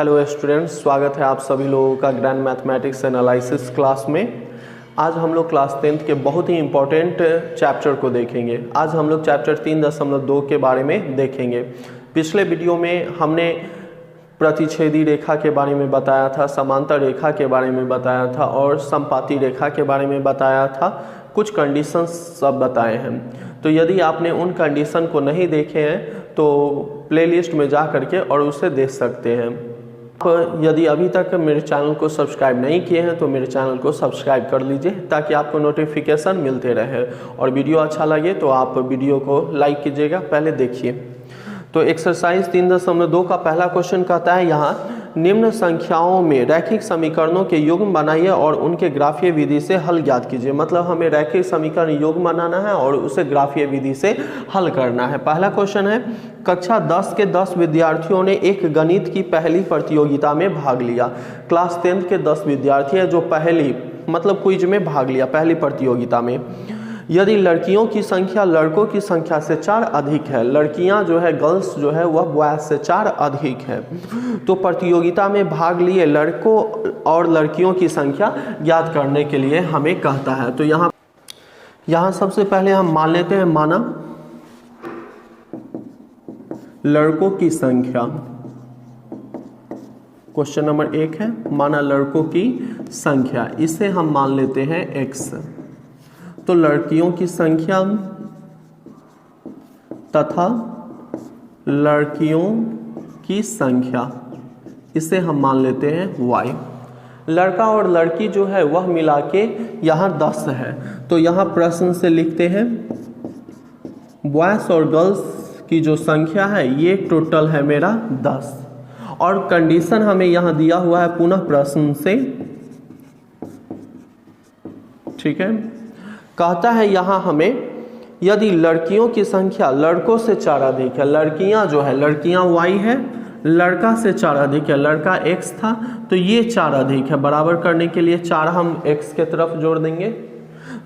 Hello students, स्वागत है आप सभी लोगों का ग्रैंड मैथमेटिक्स एनालिसिस क्लास में। आज हम लोग क्लास 10th के बहुत ही इम्पोर्टेंट चैप्टर को देखेंगे। आज हम लोग चैप्टर 3.2 के बारे में देखेंगे। पिछले वीडियो में हमने प्रतिच्छेदी रेखा के बारे में बताया था, समांतर रेखा के बारे में बताया था और समपाती रेखा के बारे में बताया था। कुछ कंडीशंस सब बताए हैं। तो यदि आपने उन कंडीशन को नहीं देखे हैं तो प्लेलिस्ट में जा करके और उसे देख सकते हैं। यदि अभी तक मेरे चैनल को सब्सक्राइब नहीं किए हैं तो मेरे चैनल को सब्सक्राइब कर लीजिए ताकि आपको नोटिफिकेशन मिलते रहे, और वीडियो अच्छा लगे तो आप वीडियो को लाइक कीजिएगा। पहले देखिए, तो एक्सरसाइज 3.2 का पहला क्वेश्चन कहता है यहाँ निम्न संख्याओं में रैखिक समीकरणों के युग्म बनाइए और उनके ग्राफीय विधि से हल ज्ञात कीजिए। मतलब हमें रैखिक समीकरण युग्म बनाना है और उसे ग्राफीय विधि से हल करना है। पहला क्वेश्चन है, कक्षा 10 के 10 विद्यार्थियों ने एक गणित की पहली प्रतियोगिता में भाग लिया। क्लास 10th के 10 विद्यार्थी है जो पहली मतलब क्विज में भाग लिया, पहली प्रतियोगिता में। यदि लड़कियों की संख्या लड़कों की संख्या से 4 अधिक है, लड़कियां जो है गर्ल्स जो है वह बॉयज से 4 अधिक है, तो प्रतियोगिता में भाग लिए लड़कों और लड़कियों की संख्या ज्ञात करने के लिए हमें कहता है। तो यहाँ सबसे पहले हम मान लेते हैं, माना लड़कों की संख्या, क्वेश्चन नंबर 1 है, माना लड़कों की संख्या, इसे हम मान लेते हैं x। तो लड़कियों की संख्या तथा लड़कियों की संख्या इसे हम मान लेते हैं y। लड़का और लड़की जो है वह मिला के यहाँ 10 है। तो यहाँ प्रश्न से लिखते हैं बॉयज और गर्ल्स की जो संख्या है ये टोटल है मेरा 10, और कंडीशन हमें यहाँ दिया हुआ है पुनः प्रश्न से, ठीक है। कहता है यहाँ हमें यदि लड़कियों की संख्या लड़कों से 4 अधिक है, लड़कियां जो है लड़कियां y है, लड़का से 4 अधिक है, लड़का x था तो ये 4 अधिक है। बराबर करने के लिए 4 हम x के तरफ जोड़ देंगे,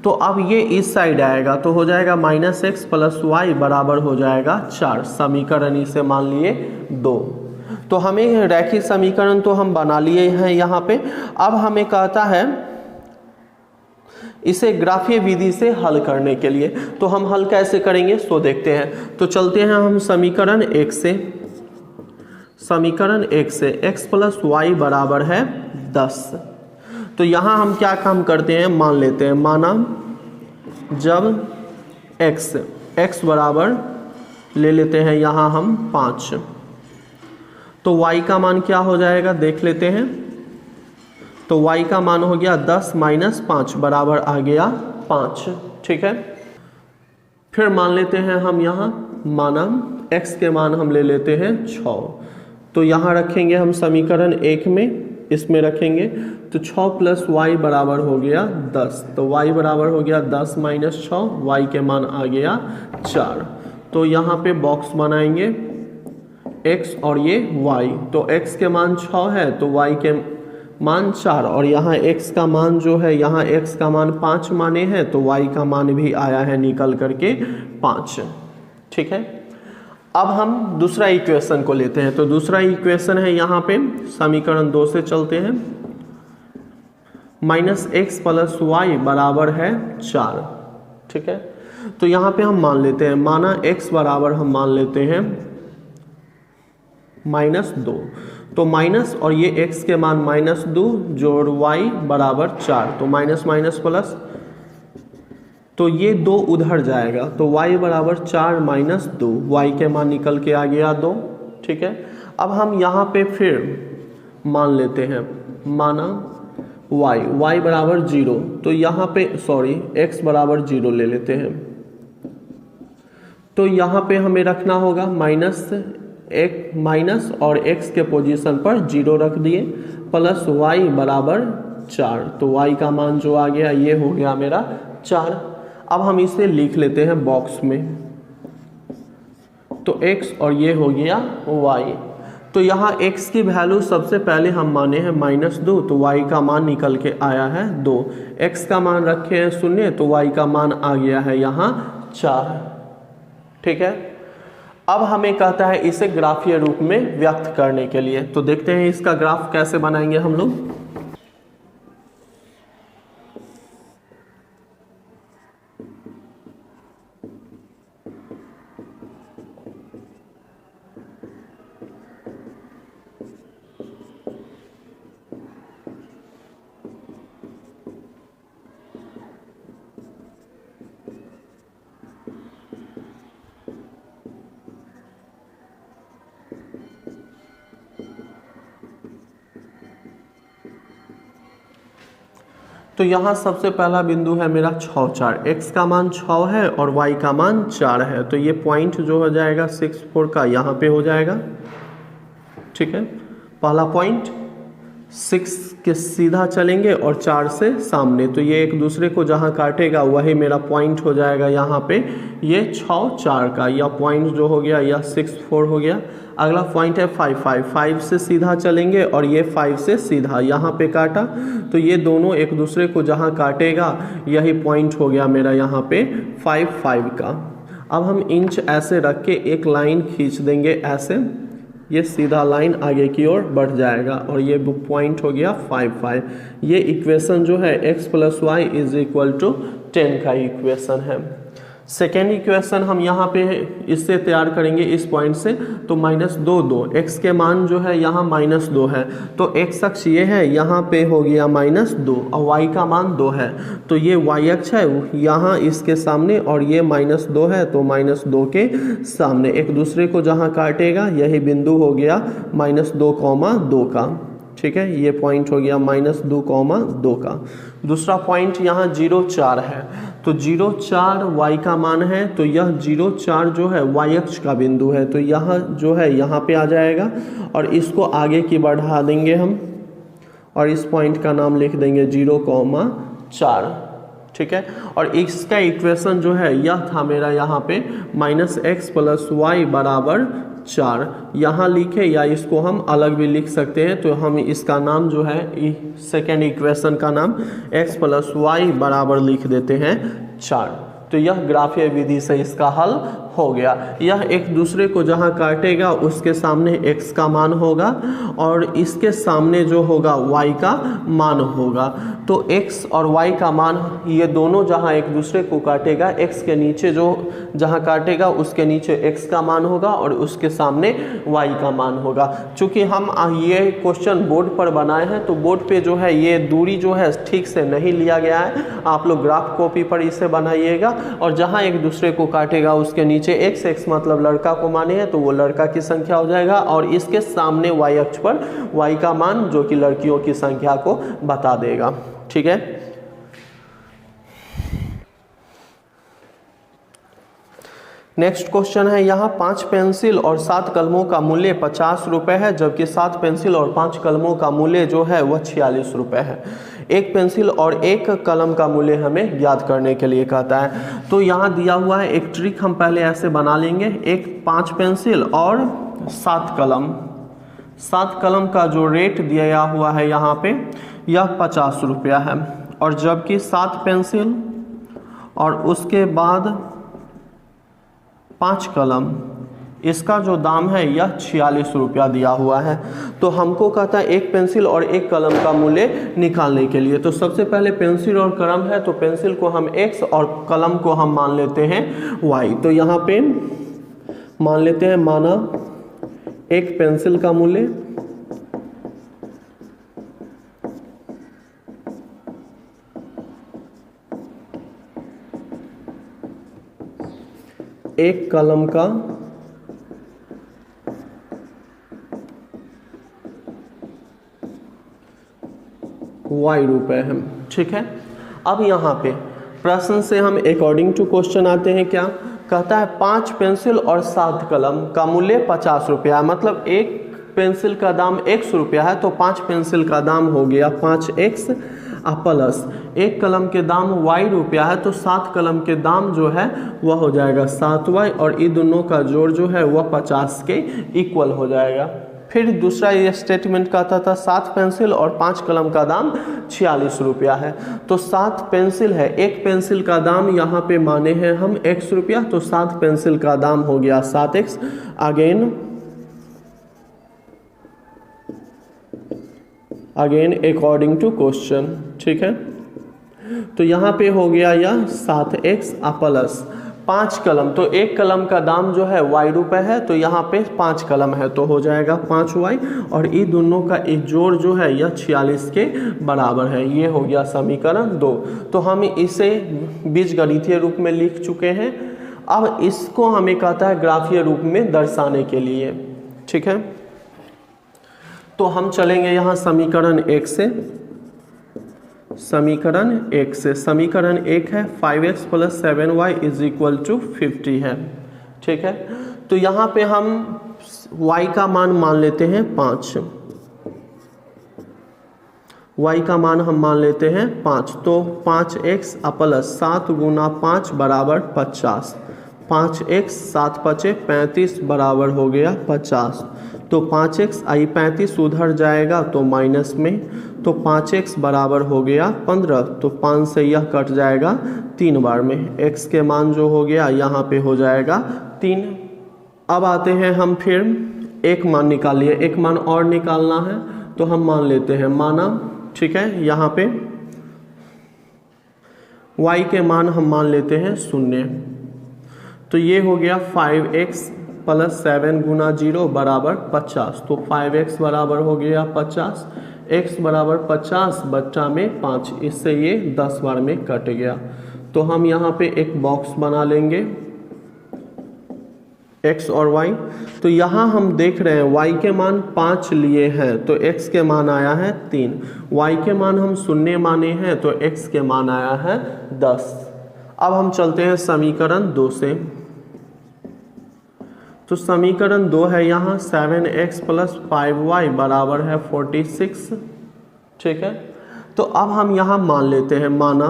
तो अब ये इस साइड आएगा तो हो जाएगा -x + y बराबर हो जाएगा 4। समीकरण इसे मान लिए 2। तो हमें रैखिक समीकरण तो हम बना लिए हैं यहाँ पे। अब हमें कहता है इसे ग्राफीय विधि से हल करने के लिए, तो हम हल कैसे करेंगे सो देखते हैं। तो चलते हैं हम समीकरण 1 से। समीकरण 1 से x + y बराबर है 10। तो यहाँ हम क्या काम करते हैं, मान लेते हैं, माना जब x बराबर ले लेते हैं यहाँ हम 5, तो y का मान क्या हो जाएगा देख लेते हैं। तो y का मान हो गया 10 - 5 बराबर आ गया 5, ठीक है। फिर मान लेते हैं हम यहाँ, माना x के मान हम ले लेते हैं 6। तो यहाँ रखेंगे हम समीकरण 1 में, इसमें रखेंगे तो 6 + y बराबर हो गया 10। तो y बराबर हो गया 10 - 6, y के मान आ गया 4। तो यहाँ पे बॉक्स बनाएंगे x और ये y। तो x के मान 6 है तो y के मान 4, और यहाँ x का मान जो है, यहाँ x का मान 5 माने हैं तो y का मान भी आया है निकल करके 5, ठीक है। अब हम दूसरा इक्वेशन को लेते हैं। तो दूसरा इक्वेशन है यहाँ पे समीकरण 2 से चलते हैं, -x + y बराबर है 4, ठीक है। तो यहाँ पे हम मान लेते हैं, माना x बराबर हम मान लेते हैं -2। तो माइनस और ये x के मान -2 जोड़ y बराबर 4, तो माइनस माइनस प्लस, तो ये 2 उधर जाएगा तो y बराबर 4 - 2, y के मान निकल के आ गया 2, ठीक है। अब हम यहाँ पे फिर मान लेते हैं, माना y बराबर 0, तो यहाँ पे x बराबर 0 ले लेते हैं। तो यहाँ पे हमें रखना होगा माइनस और x के पोजीशन पर 0 रख दिए, प्लस y बराबर 4, तो y का मान जो आ गया ये हो गया मेरा 4। अब हम इसे लिख लेते हैं बॉक्स में, तो x और ये हो गया y। तो यहाँ x की वैल्यू सबसे पहले हम माने हैं -2, तो y का मान निकल के आया है 2। x का मान रखे हैं 0 तो y का मान आ गया है यहाँ 4, ठीक है। अब हमें कहता है इसे ग्राफीय रूप में व्यक्त करने के लिए। तो देखते हैं इसका ग्राफ कैसे बनाएंगे हम लोग। तो यहाँ सबसे पहला बिंदु है मेरा 6 4, x का मान 6 है और y का मान 4 है। तो ये पॉइंट जो हो जाएगा 6 4 का यहाँ पे हो जाएगा। ठीक है, पहला पॉइंट 6 के सीधा चलेंगे और 4 से सामने, तो ये एक दूसरे को जहाँ काटेगा वही मेरा पॉइंट हो जाएगा यहाँ पे ये 6 4 का। यह पॉइंट जो हो गया यह 6 4 हो गया। अगला पॉइंट है 5 5, 5 से सीधा चलेंगे और ये 5 से सीधा यहाँ पे काटा, तो ये दोनों एक दूसरे को जहाँ काटेगा यही पॉइंट हो गया मेरा यहाँ पे 5 5 का। अब हम इंच ऐसे रख के एक लाइन खींच देंगे ऐसे, ये सीधा लाइन आगे की ओर बढ़ जाएगा और ये पॉइंट हो गया 5 5। ये इक्वेशन जो है x + y = 10 का इक्वेशन है। सेकेंड इक्वेशन हम यहाँ पे इससे तैयार करेंगे इस पॉइंट से, तो -2 2, x के मान जो है यहाँ -2 है, तो x अक्ष ये है, यहाँ पे हो गया -2 और y का मान 2 है, तो ये y अक्ष है यहाँ इसके सामने और ये -2 है, तो -2 के सामने एक दूसरे को जहाँ काटेगा यही बिंदु हो गया -2,2 का। ठीक है, ये पॉइंट हो गया -2,2 का। दूसरा पॉइंट यहाँ 0 4 है, तो 0 4 y का मान है, तो यह 0 4 जो है y अक्ष का बिंदु है, तो यह जो है यहाँ पे आ जाएगा और इसको आगे की बढ़ा देंगे हम और इस पॉइंट का नाम लिख देंगे 0,4। ठीक है, और इसका इक्वेशन जो है यह था मेरा यहाँ पे -x + y = 4 यहाँ लिखे, या इसको हम अलग भी लिख सकते हैं, तो हम इसका नाम जो है सेकेंड इक्वेशन का नाम x + y बराबर लिख देते हैं 4। तो यह ग्राफीय विधि से इसका हल हो गया। यह एक दूसरे को जहाँ काटेगा उसके सामने x का मान होगा और इसके सामने जो होगा y का मान होगा, तो x और y का मान ये दोनों जहाँ एक दूसरे को काटेगा, x के नीचे जो जहाँ काटेगा उसके नीचे x का मान होगा और उसके सामने y का मान होगा। चूँकि हम ये क्वेश्चन बोर्ड पर बनाए हैं, तो बोर्ड पे जो है ये दूरी जो है ठीक से नहीं लिया गया है, आप लोग ग्राफ कॉपी पर इसे बनाइएगा और जहाँ एक दूसरे को काटेगा उसके नीचे x मतलब लड़का को माने है, तो वो लड़का की संख्या हो जाएगा और इसके सामने y अक्ष पर y का मान जो कि लड़कियों की संख्या को बता देगा। ठीक है, नेक्स्ट क्वेश्चन है यहाँ 5 पेंसिल और 7 कलमों का मूल्य 50 रुपये है, जबकि 7 पेंसिल और 5 कलमों का मूल्य जो है वह 46 रुपये है। एक पेंसिल और एक कलम का मूल्य हमें याद करने के लिए कहता है। तो यहाँ दिया हुआ है एक ट्रिक, हम पहले ऐसे बना लेंगे, एक 5 पेंसिल और 7 कलम। 7 कलम का जो रेट दिया हुआ है यहाँ पे यह 50 रुपया है, और जबकि 7 पेंसिल और उसके बाद 5 कलम, इसका जो दाम है यह 46 रुपया दिया हुआ है। तो हमको कहता है एक पेंसिल और एक कलम का मूल्य निकालने के लिए। तो सबसे पहले पेंसिल और कलम है, तो पेंसिल को हम x और कलम को हम मान लेते हैं y। तो यहाँ पे मान लेते हैं, माना एक पेंसिल का मूल्य एक कलम का y रुपए है। ठीक है, अब यहाँ पे प्रश्न से हम अकॉर्डिंग टू क्वेश्चन आते हैं। क्या कहता है? 5 पेंसिल और 7 कलम का मूल्य 50 रुपया, मतलब एक पेंसिल का दाम 100 रुपया है, तो 5 पेंसिल का दाम हो गया 5x प्लस एक कलम के दाम y रुपया है, तो 7 कलम के दाम जो है वह हो जाएगा 7y, और ये दोनों का जोड़ जो है वह 50 के इक्वल हो जाएगा। फिर दूसरा ये स्टेटमेंट कहता था 7 पेंसिल और 5 कलम का दाम 46 रुपया है। तो 7 पेंसिल है, एक पेंसिल का दाम यहाँ पे माने हैं हम x रुपया, तो 7 पेंसिल का दाम हो गया 7x। Again according to question, ठीक है। तो यहाँ पे हो गया यह 7x प्लस 5 कलम, तो एक कलम का दाम जो है y रुपये है, तो यहाँ पे 5 कलम है तो हो जाएगा 5y, और ये दोनों का एक जोड़ जो है यह 46 के बराबर है। ये हो गया समीकरण 2। तो हम इसे बीजगणितीय रूप में लिख चुके हैं। अब इसको हमें कहता है ग्राफीय रूप में दर्शाने के लिए, ठीक है। तो हम चलेंगे यहाँ समीकरण 1 से। समीकरण 1 से, समीकरण 1 है 5x plus 7y is equal to 50 है, ठीक है। तो यहाँ पे हम y का मान लेते हैं 5, y का मान हम मान लेते हैं 5। तो 5x प्लस 7 गुना 5 बराबर 50, 5x 7 पचे 35 बराबर हो गया 50। तो 5x आई 35 उधर जाएगा तो माइनस में, तो 5x बराबर हो गया 15। तो 5 से यह कट जाएगा 3 बार में, x के मान जो हो गया यहाँ पे हो जाएगा 3। अब आते हैं हम फिर एक मान निकालिए, एक मान और निकालना है तो हम मान लेते हैं माना, ठीक है। यहाँ पे y के मान हम मान लेते हैं 0। तो ये हो गया 5x प्लस 7 गुना 0 बराबर 50। तो 5x बराबर हो गया 50, x बराबर 50 बट्टा में 5, इससे ये 10 बार में कट गया। तो हम यहाँ पे एक बॉक्स बना लेंगे x और y। तो यहाँ हम देख रहे हैं y के मान 5 लिए हैं तो x के मान आया है 3, y के मान हम 0 माने हैं तो x के मान आया है 10। अब हम चलते हैं समीकरण 2 से। तो समीकरण 2 है यहाँ 7x प्लस 5y बराबर है 46, ठीक है। तो अब हम यहाँ मान लेते हैं माना,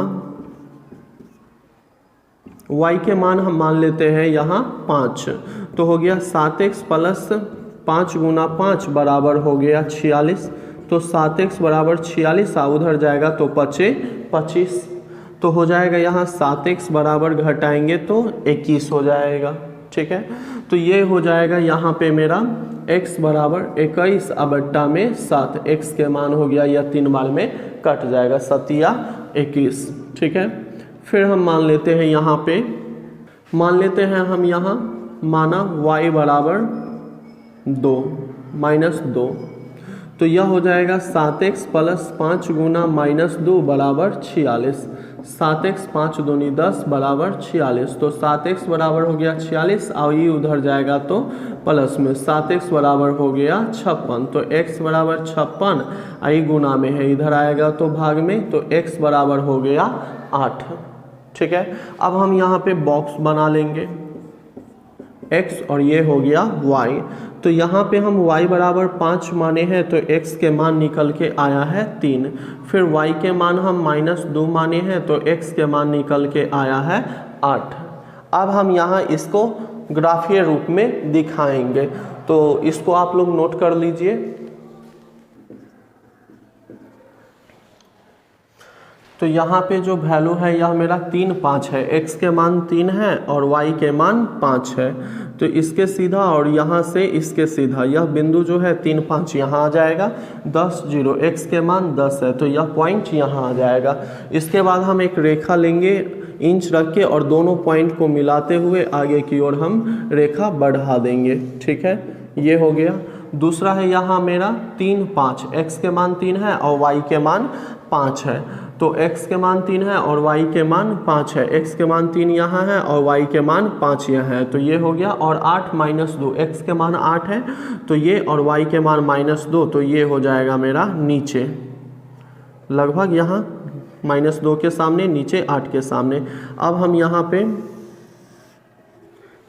y के मान हम मान लेते हैं यहाँ 5। तो हो गया 7x प्लस 5 गुना 5 बराबर हो गया 46। तो 7x बराबर 46 उधर जाएगा तो 25, तो हो जाएगा यहाँ 7x बराबर घटाएंगे तो 21 हो जाएगा, ठीक है। तो ये हो जाएगा यहाँ पे मेरा x बराबर 21 बट्टा में 7, x के मान हो गया या 3 बार में कट जाएगा 7 या 21, ठीक है। फिर हम मान लेते हैं यहाँ पे, मान लेते हैं हम यहाँ माना y बराबर 2 माइनस 2। तो यह हो जाएगा 7x प्लस 5 गुना माइनस 2 बराबर 46। 7x 5 दूनी 10 बराबर 46। तो 7x बराबर हो गया 46 और ये उधर जाएगा तो प्लस में 7x बराबर हो गया 56। तो x बराबर 56 आई गुना में है, इधर आएगा तो भाग में, तो x बराबर हो गया 8, ठीक है। अब हम यहाँ पे बॉक्स बना लेंगे x और ये हो गया y। तो यहाँ पे हम y बराबर 5 माने हैं तो x के मान निकल के आया है 3। फिर y के मान हम -2 माने हैं तो x के मान निकल के आया है 8। अब हम यहाँ इसको ग्राफीय रूप में दिखाएंगे, तो इसको आप लोग नोट कर लीजिए। तो यहाँ पे जो वैल्यू है यह मेरा 3, 5 है, x के मान 3 है और y के मान 5 है। तो इसके सीधा और यहाँ से इसके सीधा यह बिंदु जो है 3, 5 यहाँ आ जाएगा, 10, 0, x के मान 10 है तो यह पॉइंट यहाँ आ जाएगा। इसके बाद हम एक रेखा लेंगे इंच रख के और दोनों पॉइंट को मिलाते हुए आगे की ओर हम रेखा बढ़ा देंगे, ठीक है। ये हो गया। दूसरा है यहाँ मेरा 3, 5, x के मान 3 है और y के मान 5 है। तो x के मान 3 है और y के मान 5 है, x के मान 3 यहाँ है और y के मान 5 यहाँ है, तो ये हो गया। और 8 - 2, x के मान 8 है तो ये, और y के मान -2 तो ये हो जाएगा मेरा नीचे, लगभग यहाँ -2 के सामने, नीचे 8 के सामने। अब हम यहाँ पे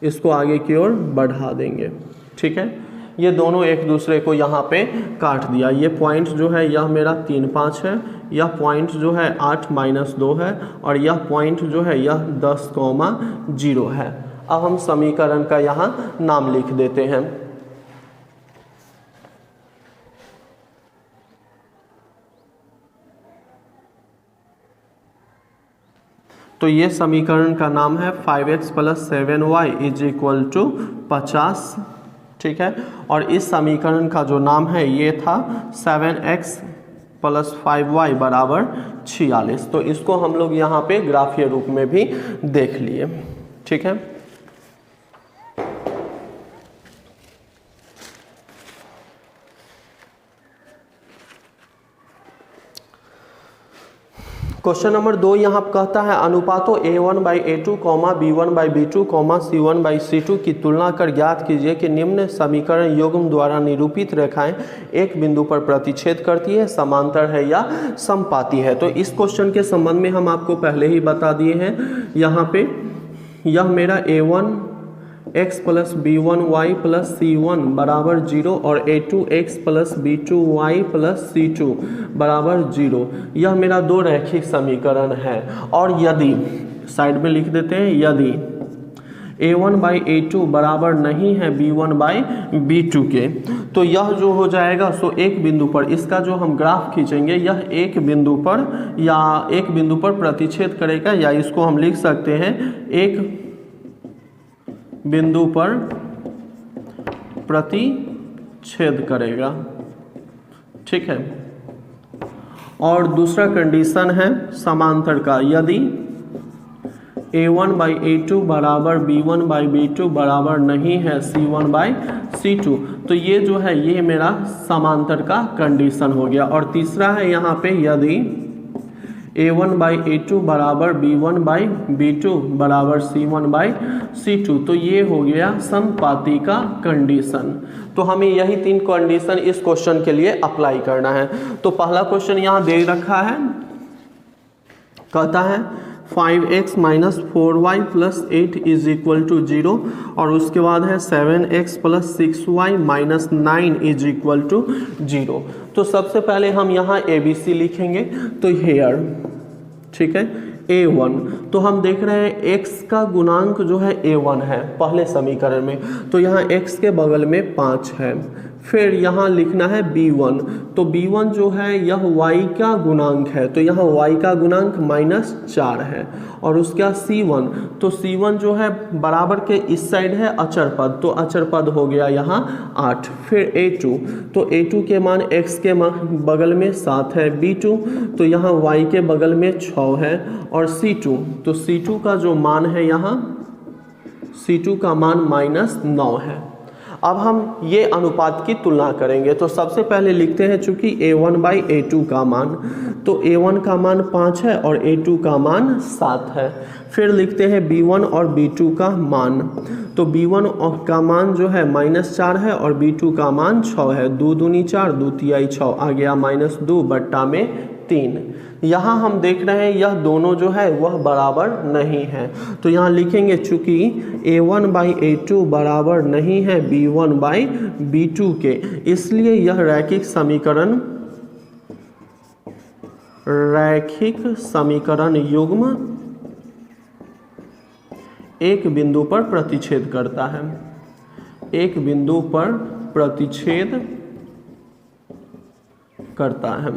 इसको आगे की ओर बढ़ा देंगे, ठीक है। ये दोनों एक दूसरे को यहाँ पे काट दिया। ये पॉइंट जो है यह मेरा 3, 5 है, यह पॉइंट जो है 8 - 2 है और यह पॉइंट जो है यह 10, 0 है। अब हम समीकरण का यहाँ नाम लिख देते हैं। तो ये समीकरण का नाम है 5x + 7y = 50, ठीक है। और इस समीकरण का जो नाम है ये था 7x + 5y = 46। तो इसको हम लोग यहाँ पे ग्राफीय रूप में भी देख लिए, ठीक है। क्वेश्चन नंबर 2 यहाँ कहता है अनुपातों a1/a2, b1/b2, c1/c2 की तुलना कर ज्ञात कीजिए कि निम्न समीकरण युग्म द्वारा निरूपित रेखाएं एक बिंदु पर प्रतिच्छेद करती है, समांतर है या समपाती है। तो इस क्वेश्चन के संबंध में हम आपको पहले ही बता दिए हैं। यहाँ पे यह मेरा a1x + b1y + c1 = 0 और a2x + b2y + c2 = 0, यह मेरा दो रैखिक समीकरण है। और यदि साइड में लिख देते हैं, यदि a1/a2 बराबर नहीं है b1/b2 के, तो यह जो हो जाएगा सो एक बिंदु पर, इसका जो हम ग्राफ खींचेंगे यह एक बिंदु पर प्रतिच्छेद करेगा, या इसको हम लिख सकते हैं एक बिंदु पर प्रतिच्छेद करेगा, ठीक है। और दूसरा कंडीशन है समांतर का, यदि a1/a2 बराबर b1/b2 बराबर नहीं है c1/c2, तो ये जो है ये मेरा समांतर का कंडीशन हो गया। और तीसरा है यहाँ पे यदि a1/a2 बराबर b1/b2 बराबर c1/c2, तो ये हो गया समपाती का कंडीशन। तो हमें यही तीन कंडीशन इस क्वेश्चन के लिए अप्लाई करना है। तो पहला क्वेश्चन यहाँ दे रखा है, कहता है 5x - 4y + 8 = 0, और उसके बाद है 7x + 6y - 9 = 0। तो सबसे पहले हम यहाँ ABC लिखेंगे। तो हेयर, ठीक है, a1, तो हम देख रहे हैं x का गुणांक जो है a1 है पहले समीकरण में, तो यहाँ x के बगल में 5 है। फिर यहाँ लिखना है b1, तो b1 जो है यह y का गुणांक है, तो यहाँ y का गुणांक -4 है। और उसके बाद c1, तो c1 जो है बराबर के इस साइड है अचर पद, तो अचर पद हो गया यहाँ 8। फिर a2, तो a2 के मान x के बगल में 7 है, b2 तो यहाँ y के बगल में 6 है, और c2, तो c2 का जो मान है यहाँ c2 का मान -9 है। अब हम ये अनुपात की तुलना करेंगे। तो सबसे पहले लिखते हैं चूंकि a1/a2 का मान, तो a1 का मान 5 है और a2 का मान 7 है। फिर लिखते हैं b1 और b2 का मान, तो b1 का मान जो है -4 है और b2 का मान 6 है। 2 दूनी 4, 2 तिहाई 6, आ गया -2/3। यहाँ हम देख रहे हैं यह दोनों जो है वह बराबर नहीं है, तो यहाँ लिखेंगे चूंकि a1/a2 बराबर नहीं है b1/b2 के, इसलिए यह रैखिक समीकरण युग्म एक बिंदु पर प्रतिच्छेद करता है, एक बिंदु पर प्रतिच्छेद करता है,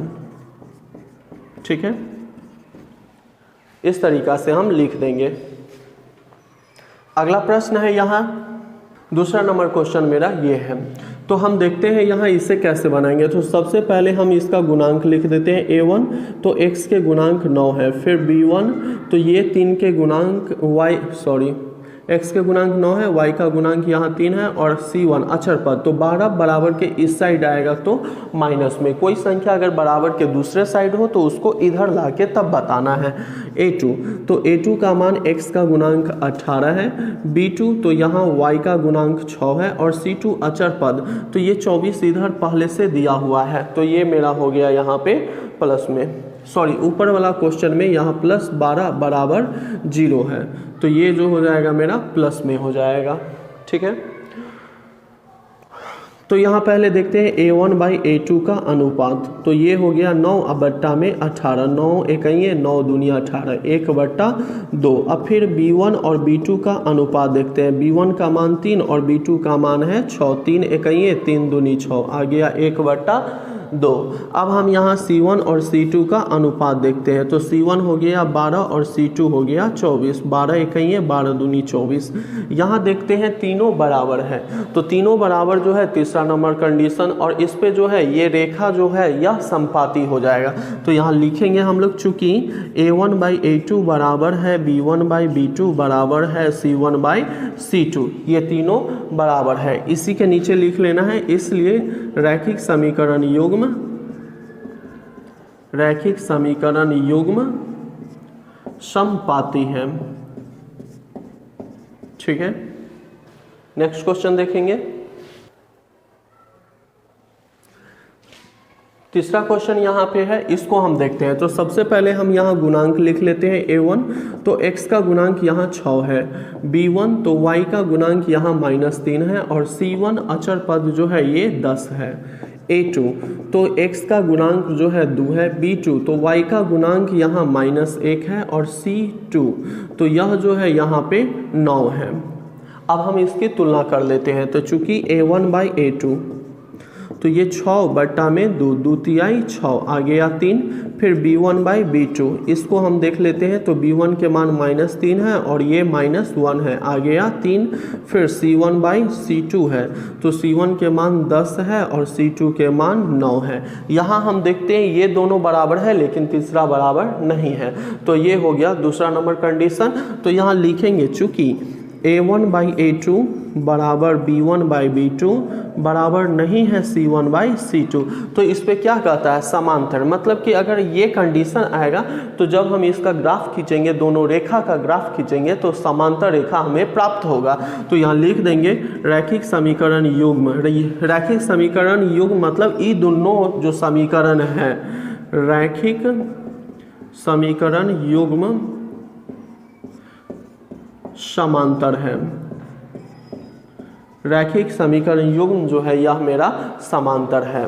ठीक है। इस तरीका से हम लिख देंगे। अगला प्रश्न है यहाँ दूसरा नंबर क्वेश्चन मेरा ये है। तो हम देखते हैं यहाँ इसे कैसे बनाएंगे। तो सबसे पहले हम इसका गुणांक लिख देते हैं a1, तो x के गुणांक 9 है। फिर b1, तो ये 3 के गुणांक x के गुणांक 9 है, y का गुणांक यहाँ 3 है, और c1 अचर पद, तो 12 बराबर के इस साइड आएगा तो माइनस में। कोई संख्या अगर बराबर के दूसरे साइड हो तो उसको इधर लाके तब बताना है। a2, तो a2 का मान x का गुणांक 18 है, b2 तो यहाँ y का गुणांक 6 है, और c2 अचर पद, तो ये 24 इधर पहले से दिया हुआ है, तो ये मेरा हो गया यहाँ पे प्लस में, ऊपर वाला क्वेश्चन में यहाँ +12 बराबर 0 है, तो ये जो हो जाएगा मेरा प्लस में हो जाएगा, ठीक है। तो यहाँ पहले देखते हैं a1/a2 का अनुपात, तो ये हो गया 9/18, 9 इकाइयाँ 9 दूनी 18, 1/2। अब फिर b1 और b2 का अनुपात देखते हैं। b1 का मान 3 और b2 का मान है 6, 3 इकाइयाँ 3 दूनी 6, आ गया 1/2। 2। अब हम यहाँ C1 और C2 का अनुपात देखते हैं। तो C1 हो गया 12 और C2 हो गया 24। 12 इकाइयाँ 12 दूनी 24। यहाँ देखते हैं तीनों बराबर है, तो तीनों बराबर जो है तीसरा नंबर कंडीशन, और इस पे जो है ये रेखा जो है यह समपाती हो जाएगा। तो यहाँ लिखेंगे हम लोग, चूँकि A1/A2 बराबर है B1/B2 बराबर है C1/C2, ये तीनों बराबर है। इसी के नीचे लिख लेना है, इसलिए रैखिक समीकरण युग्म समपाती है। ठीक है, नेक्स्ट क्वेश्चन देखेंगे। तीसरा क्वेश्चन यहाँ पे है, इसको हम देखते हैं। तो सबसे पहले हम यहाँ गुणांक लिख लेते हैं। A1 तो x का गुणांक यहाँ 6 है, B1 तो y का गुणांक यहाँ -3 है, और C1 अचर पद जो है ये 10 है। A2 तो x का गुणांक जो है 2 है, B2 तो y का गुणांक यहाँ -1 है, और C2 तो यह जो है यहाँ पे 9 है। अब हम इसकी तुलना कर लेते हैं। तो चूंकि A1/A2 तो ये 6 बट्टा में 2, 2 तिहाई 6 आ गया 3। फिर B1/B2 इसको हम देख लेते हैं। तो B1 के मान -3 है और ये -1 है, आ गया 3। फिर C1/C2 है, तो C1 के मान 10 है और C2 के मान 9 है। यहाँ हम देखते हैं ये दोनों बराबर है लेकिन तीसरा बराबर नहीं है, तो ये हो गया दूसरा नंबर कंडीशन। तो यहाँ लिखेंगे चूँकि A1/A2 बराबर B1/B2 बराबर नहीं है C1/C2, तो इस पे क्या कहता है, समांतर। मतलब कि अगर ये कंडीशन आएगा तो जब हम इसका ग्राफ खींचेंगे, दोनों रेखा का ग्राफ खींचेंगे, तो समांतर रेखा हमें प्राप्त होगा। तो यहाँ लिख देंगे रैखिक समीकरण युग्म। रैखिक समीकरण युग्म मतलब ये दोनों जो समीकरण है, रैखिक समीकरण युग्म समांतर है। रैखिक समीकरण युग्म जो है यह मेरा समांतर है।